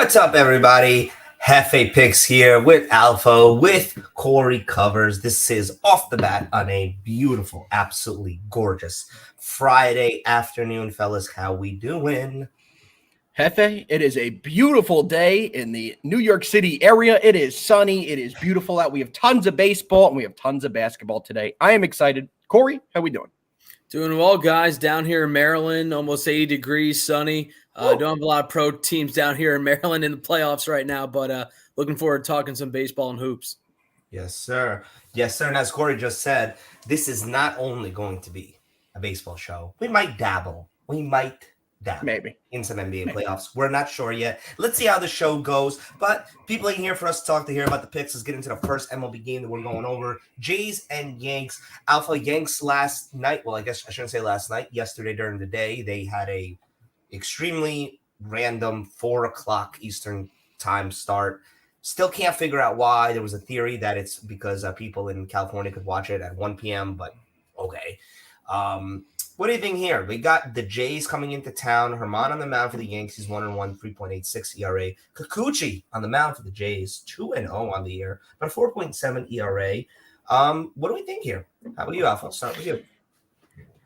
What's up, everybody? Hefe Picks here with Alpha, with Corey Covers. This is Off the Bat on a beautiful, absolutely gorgeous Friday afternoon, fellas. How we doing? Hefe, it is a beautiful day in the New York City area. It is sunny. It is beautiful out. We have tons of baseball and we have tons of basketball today. I am excited. Corey, how we doing? Doing well, guys. Down here in Maryland, almost 80 degrees, sunny. Don't have a lot of pro teams down here in Maryland in the playoffs right now, but looking forward to talking some baseball and hoops. Yes, sir. Yes, sir. And as Corey just said, this is not only going to be a baseball show. We might dabble. Maybe in some NBA playoffs. We're not sure yet. Let's see how the show goes. But people ain't here for us to talk to here about the picks. Let's get into the first MLB game that we're going over. Jays and Yanks. Alpha Yanks last night. Well, I guess I shouldn't say last night. Yesterday during the day, they had a extremely random 4:00 Eastern time start. Still can't figure out why. There was a theory that it's because people in California could watch it at 1 p.m., but okay. What do you think here? We got the Jays coming into town. Herman on the mound for the Yanks. He's 1-1, 3.86 ERA. Kikuchi on the mound for the Jays, 2-0 on the year, but a 4.7 ERA. What do we think here? How about you, Alpha? I'll start with you.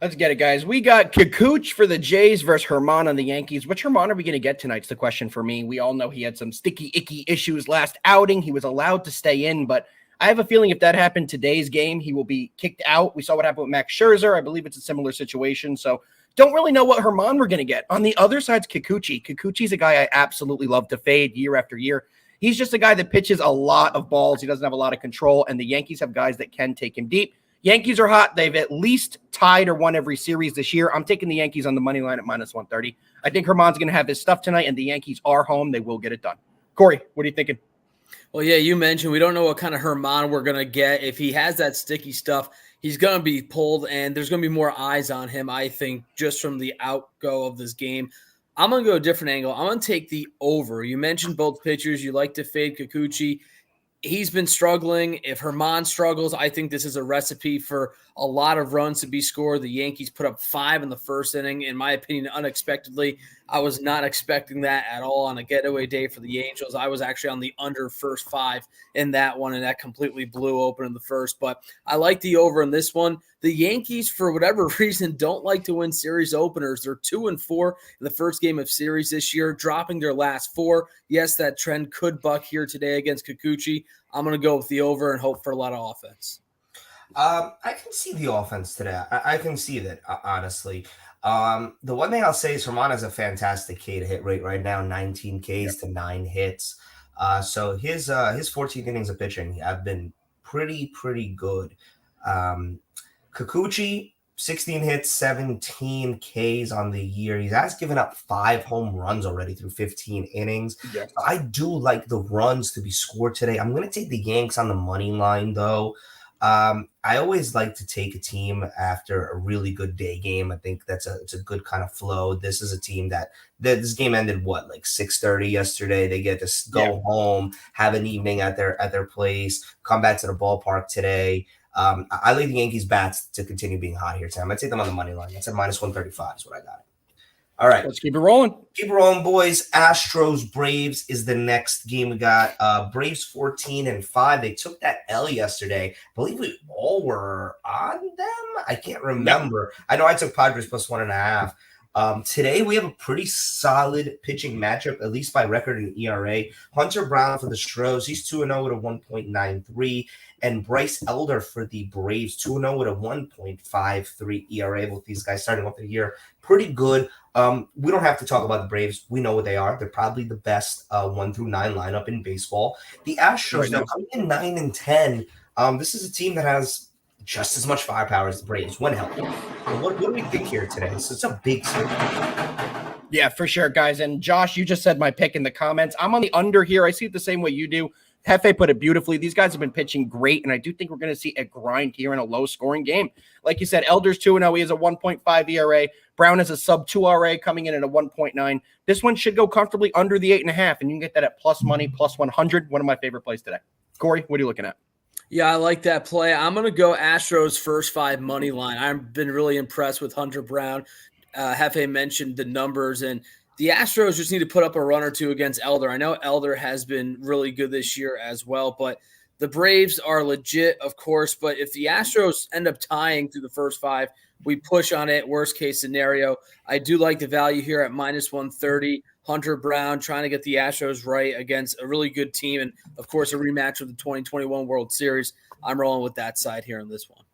Let's get it, guys. We got Kikuchi for the Jays versus Herman on the Yankees. Which Herman are we going to get tonight's the question for me. We all know he had some sticky, icky issues last outing. He was allowed to stay in, but I have a feeling if that happened today's game, he will be kicked out. We saw what happened with Max Scherzer. I believe it's a similar situation. So don't really know what Herman we're going to get. On the other side's Kikuchi. Kikuchi's a guy I absolutely love to fade year after year. He's just a guy that pitches a lot of balls. He doesn't have a lot of control, and the Yankees have guys that can take him deep. Yankees are hot. They've at least tied or won every series this year. I'm taking the Yankees on the money line at -130. I think Herman's going to have his stuff tonight, and the Yankees are home. They will get it done. Corey, what are you thinking? Well, yeah, you mentioned we don't know what kind of Herman we're going to get. If he has that sticky stuff, he's going to be pulled, and there's going to be more eyes on him, I think, just from the outgo of this game. I'm going to go a different angle. I'm going to take the over. You mentioned both pitchers. You like to fade Kikuchi. He's been struggling. If Herman struggles, I think this is a recipe for a lot of runs to be scored. The Yankees put up 5 in the first inning, in my opinion, unexpectedly. I was not expecting that at all on a getaway day for the Angels. I was actually on the under first 5 in that one, and that completely blew open in the first. But I like the over in this one. The Yankees, for whatever reason, don't like to win series openers. They're 2-4 in the first game of series this year, dropping their last 4. Yes, that trend could buck here today against Kikuchi. I'm going to go with the over and hope for a lot of offense. I can see the offense today. I can see that, honestly. The one thing I'll say is Herman has a fantastic K to hit rate right now, 19 Ks to 9 hits. So his 14 innings of pitching have been pretty good. Kikuchi, 16 hits, 17 Ks on the year. He has given up 5 home runs already through 15 innings. Yes. I do like the runs to be scored today. I'm going to take the Yanks on the money line, though. I always like to take a team after a really good day game. I think it's a good kind of flow. This is a team that this game ended like 6:30 yesterday. They get to go home, have an evening at their place, come back to the ballpark today. I like the Yankees bats to continue being hot here today. I'm gonna take them on the money line. That's at -135 is what I got. All right. Let's keep it rolling. Keep it rolling, boys. Astros Braves is the next game we got. Braves 14-5. They took that L yesterday. I believe we all were on them. I can't remember. I know I took Padres +1.5. Today we have a pretty solid pitching matchup, at least by record and ERA. Hunter Brown for the Stros, he's 2-0 with a 1.93, and Bryce Elder for the Braves, 2-0 with a 1.53 ERA. Both these guys starting off the year pretty good. We don't have to talk about the Braves. We know what they are. They're probably the best 1 through 9 lineup in baseball. The Astros, now coming in 9-10. This is a team that has just as much firepower as the Braves when healthy. What do we think here today? So it's a big series. Yeah, for sure, guys. And Josh, you just said my pick in the comments. I'm on the under here. I see it the same way you do. Hefe put it beautifully. These guys have been pitching great, and I do think we're going to see a grind here in a low-scoring game. Like you said, Elder's 2-0. He has a 1.5 ERA. Brown has a sub-2 ERA coming in at a 1.9. This one should go comfortably under the 8.5, and you can get that at plus money, +100. One of my favorite plays today. Corey, what are you looking at? Yeah, I like that play. I'm going to go Astros first 5 money line. I've been really impressed with Hunter Brown. Hefe mentioned the numbers, and The Astros just need to put up a run or two against Elder. I know Elder has been really good this year as well, but the Braves are legit, of course. But if the Astros end up tying through the first 5, we push on it. Worst case scenario. I do like the value here at -130. Hunter Brown trying to get the Astros right against a really good team. And, of course, a rematch of the 2021 World Series. I'm rolling with that side here on this one.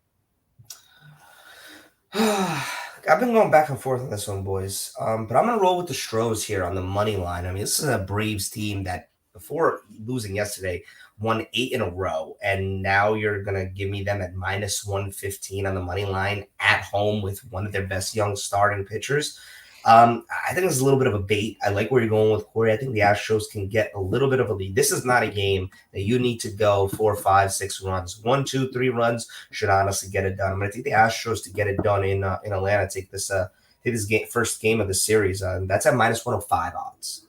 I've been going back and forth on this one, boys. But I'm going to roll with the Stros here on the money line. I mean, this is a Braves team that, before losing yesterday, won 8 in a row. And now you're going to give me them at -115 on the money line at home with one of their best young starting pitchers. I think it's a little bit of a bait. I like where you're going with Corey. I think the Astros can get a little bit of a lead. This is not a game that you need to go 4, 5, 6 runs. 1, 2, 3 runs should honestly get it done. I'm going to take the Astros to get it done in Atlanta. Take this game, first game of the series. That's at -105 odds.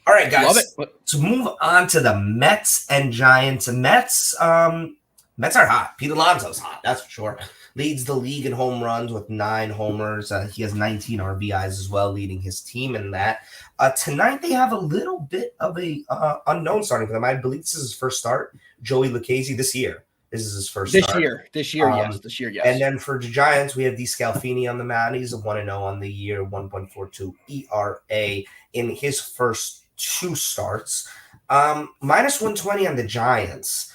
All right, guys. Love it. To move on to the Mets and Giants. Mets are hot. Pete Alonso's hot. That's for sure. Leads the league in home runs with 9 homers. He has 19 RBIs as well, leading his team in that. Tonight, they have a little bit of a unknown starting for them. I believe this is his first start. Joey Lucchesi this year. This is his first start. This year, yes. And then for the Giants, we have DeScalfini on the mound. He's a 1-0 on the year, 1.42 ERA in his first 2 starts. -120 on the Giants.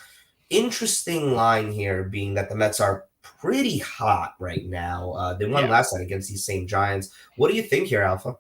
Interesting line here being that the Mets are pretty hot right now. They won last night against these same Giants. What do you think here, Alpha?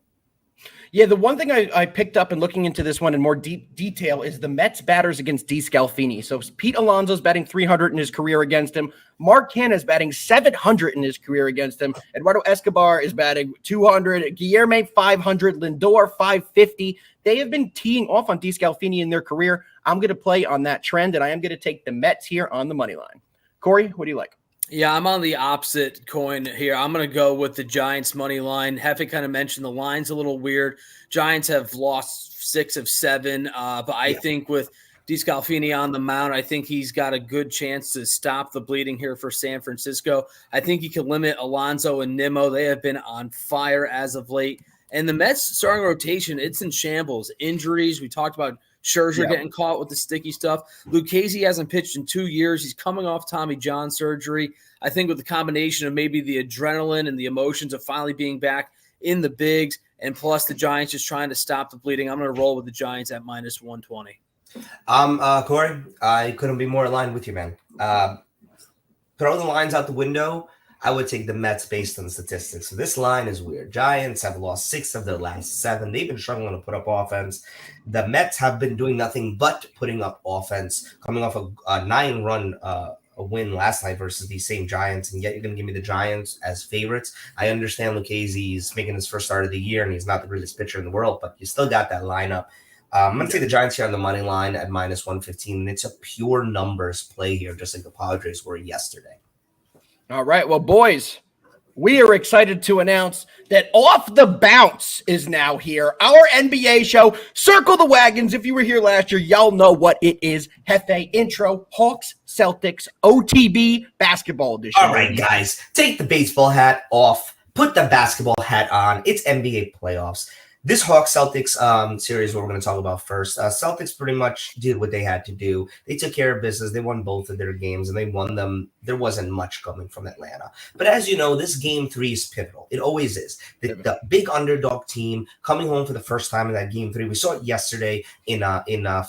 Yeah, the one thing I picked up in looking into this one in more deep detail is the Mets batters against DeScalfini. So Pete Alonso's batting 300 in his career against him. Mark Canha is batting 700 in his career against him. Eduardo Escobar is batting 200. Guillermo 500. Lindor 550. They have been teeing off on DeScalfini in their career. I'm going to play on that trend, and I am going to take the Mets here on the money line. Corey, what do you like? Yeah, I'm on the opposite coin here. I'm going to go with the Giants money line. Hefe kind of mentioned the line's a little weird. Giants have lost 6 of 7, but I think with DeScalfini on the mound, I think he's got a good chance to stop the bleeding here for San Francisco. I think he can limit Alonso and Nimmo. They have been on fire as of late. And the Mets starting rotation, it's in shambles. Injuries, we talked about Scherzer getting caught with the sticky stuff. Lucchesi hasn't pitched in 2 years. He's coming off Tommy John surgery. I think with the combination of maybe the adrenaline and the emotions of finally being back in the bigs, and plus the Giants just trying to stop the bleeding, I'm going to roll with the Giants at -120. Corey, I couldn't be more aligned with you, man. Throw the lines out the window. I would take the Mets based on the statistics. So this line is weird. Giants have lost 6 of their last 7. They've been struggling to put up offense. The Mets have been doing nothing but putting up offense, coming off a 9-run win last night versus these same Giants, and yet you're going to give me the Giants as favorites. I understand Lucchesi is making his first start of the year, and he's not the greatest pitcher in the world, but you still got that lineup. I'm going to take the Giants here on the money line at -115, and it's a pure numbers play here, just like the Padres were yesterday. All right. Well, boys, we are excited to announce that Off the Bounce is now here. Our NBA show. Circle the wagons. If you were here last year, y'all know what it is. Hefe intro, Hawks, Celtics, OTB, basketball edition. All right, guys, take the baseball hat off. Put the basketball hat on. It's NBA playoffs. This Hawks-Celtics series, what we're going to talk about first. Celtics pretty much did what they had to do. They took care of business. They won both of their games, and they won them. There wasn't much coming from Atlanta. But as you know, this Game 3 is pivotal. It always is. The big underdog team coming home for the first time in that Game 3. We saw it yesterday in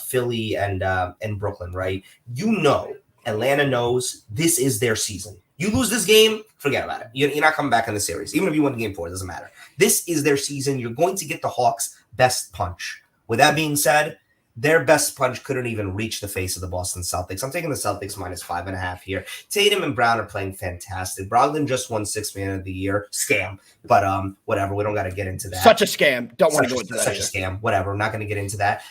Philly and Brooklyn, right? You know, Atlanta knows this is their season. You lose this game, forget about it. You're not coming back in the series. Even if you win Game 4, it doesn't matter. This is their season. You're going to get the Hawks' best punch. With that being said, their best punch couldn't even reach the face of the Boston Celtics. I'm taking the Celtics -5.5 here. Tatum and Brown are playing fantastic. Brogdon just won 6th Man of the Year. Scam. But whatever. We don't got to get into that. Such a scam. Don't want to go into that. Such a scam. Whatever. I'm not going to get into that.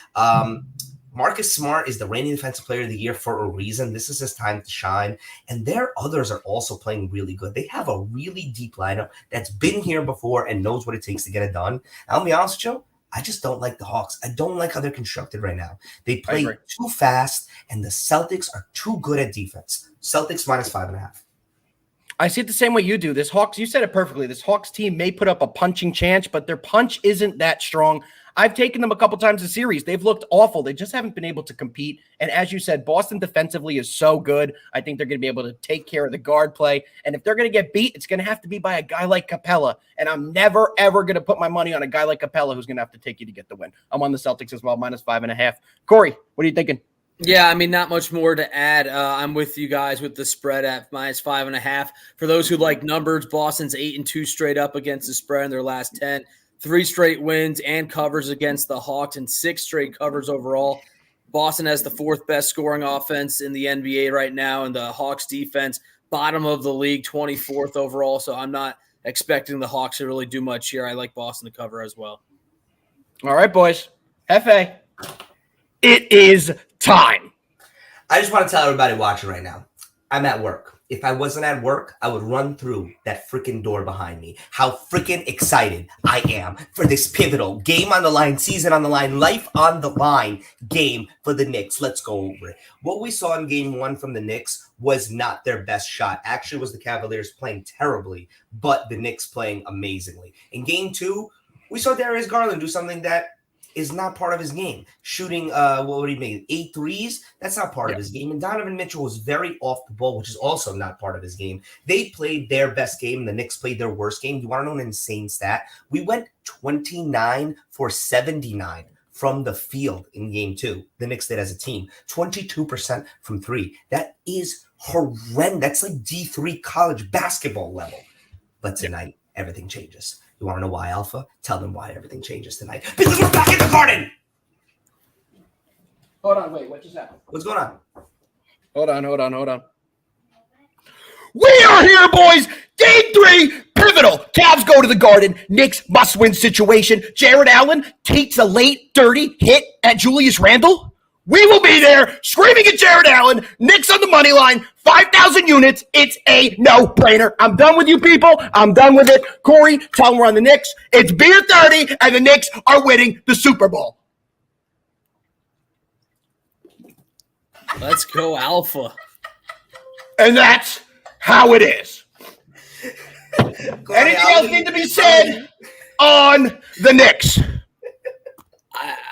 Marcus Smart is the reigning defensive player of the year for a reason. This is his time to shine. And their others are also playing really good. They have a really deep lineup that's been here before and knows what it takes to get it done. I'll be honest with you, I just don't like the Hawks. I don't like how they're constructed right now. They play too fast, and the Celtics are too good at defense. Celtics -5.5. I see it the same way you do. This Hawks, you said it perfectly. This Hawks team may put up a punching chance, but their punch isn't that strong. I've taken them a couple times this series. They've looked awful. They just haven't been able to compete. And as you said, Boston defensively is so good. I think they're going to be able to take care of the guard play. And if they're going to get beat, it's going to have to be by a guy like Capella. And I'm never, ever going to put my money on a guy like Capella who's going to have to take you to get the win. I'm on the Celtics as well, -5.5. Corey, what are you thinking? Yeah, I mean, not much more to add. I'm with you guys with the spread at -5.5. For those who like numbers, Boston's 8-2 straight up against the spread in their last 10. 3 straight wins and covers against the Hawks and 6 straight covers overall. Boston has the 4th best scoring offense in the NBA right now, and the Hawks defense, bottom of the league, 24th overall. So I'm not expecting the Hawks to really do much here. I like Boston to cover as well. All right, boys. Hefe, it is time. I just want to tell everybody watching right now, I'm at work. If I wasn't at work, I would run through that freaking door behind me. How freaking excited I am for this pivotal game on the line, season on the line, life on the line game for the Knicks. Let's go over it. What we saw in game 1 from the Knicks was not their best shot. Actually, it was the Cavaliers playing terribly, but the Knicks playing amazingly. In game 2, we saw Darius Garland do something that is not part of his game. Shooting, what would he make? 8 threes? That's not part of his game. And Donovan Mitchell was very off the ball, which is also not part of his game. They played their best game, and the Knicks played their worst game. You want to know an insane stat? We went 29 for 79 from the field in game 2. The Knicks did as a team. 22% from 3. That is horrendous. That's like D3 college basketball level. But tonight, everything changes. You want to know why, Alpha? Tell them why everything changes tonight. Because we're back in the Garden! Hold on, wait, what just happened? What's going on? Hold on. We are here, boys! Game 3, pivotal. Cavs go to the Garden. Knicks must-win situation. Jared Allen takes a late, dirty hit at Julius Randle. We will be there screaming at Jared Allen. Knicks on the money line, 5,000 units. It's a no-brainer. I'm done with you people. I'm done with it. Corey, tell them we're on the Knicks. It's beer 30, and the Knicks are winning the Super Bowl. Let's go, Alpha. And that's how it is. Anything else need to be said on the Knicks?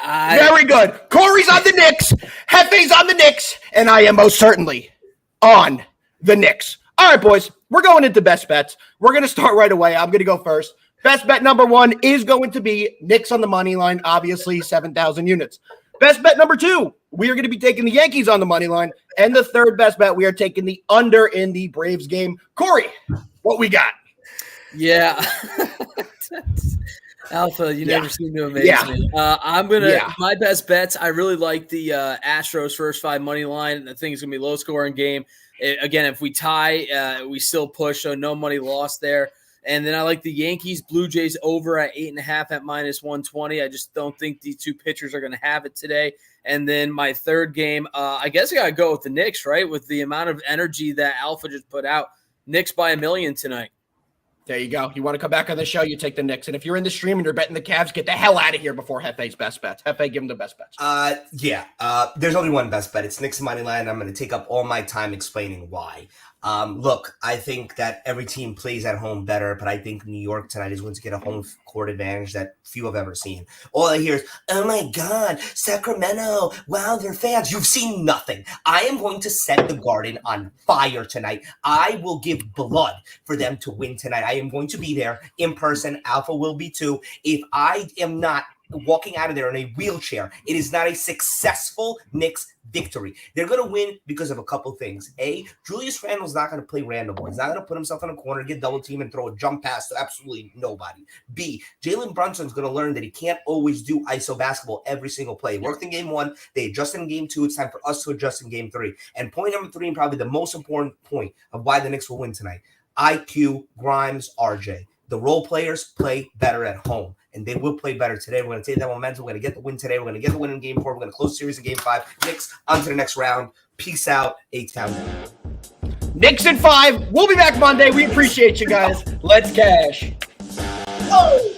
Very good. Corey's on the Knicks. Hefe's on the Knicks. And I am most certainly on the Knicks. All right, boys. We're going into best bets. We're going to start right away. I'm going to go first. Best bet number 1 is going to be Knicks on the money line. Obviously, 7,000 units. Best bet number 2, we are going to be taking the Yankees on the money line. And the third best bet, we are taking the under in the Braves game. Corey, what we got? Yeah. Alpha, you never seem to amaze me. I'm going to my best bets. I really like the Astros first 5 money line. I think it's going to be a low scoring game. Again, if we tie, we still push, so no money lost there. And then I like the Yankees, Blue Jays over at 8.5 at -120. I just don't think these two pitchers are going to have it today. And then my third game, I guess I got to go with the Knicks, right? With the amount of energy that Alpha just put out. Knicks by 1 million tonight. There you go. You want to come back on the show, you take the Knicks. And if you're in the stream and you're betting the Cavs, get the hell out of here before Hefe's best bets. Hefe, give him the best bets. There's only one best bet. It's Knicks money line. I'm going to take up all my time explaining why. Look, I think that every team plays at home better, but I think New York tonight is going to get a home court advantage that few have ever seen. All I hear is, oh my God, Sacramento, wow, they're fans. You've seen nothing. I am going to set the Garden on fire tonight. I will give blood for them to win tonight. I am going to be there in person. Alpha will be too. If I am not walking out of there in a wheelchair, it is not a successful Knicks victory. They're going to win because of a couple things. A, Julius Randle's not going to play random ball. He's not going to put himself in a corner, get double team, and throw a jump pass to absolutely nobody. B, Jalen Brunson's going to learn that he can't always do ISO basketball every single play. It worked in game 1. They adjusted in game 2. It's time for us to adjust in game 3. And point number 3, and probably the most important point of why the Knicks will win tonight, IQ, Grimes, RJ. The role players play better at home, and they will play better today. We're going to take that momentum. We're going to get the win today. We're going to get the win in game 4. We're going to close the series in game 5. Knicks on to the next round. Peace out. H-Town. Knicks in 5. We'll be back Monday. We appreciate you guys. Let's cash. Oh!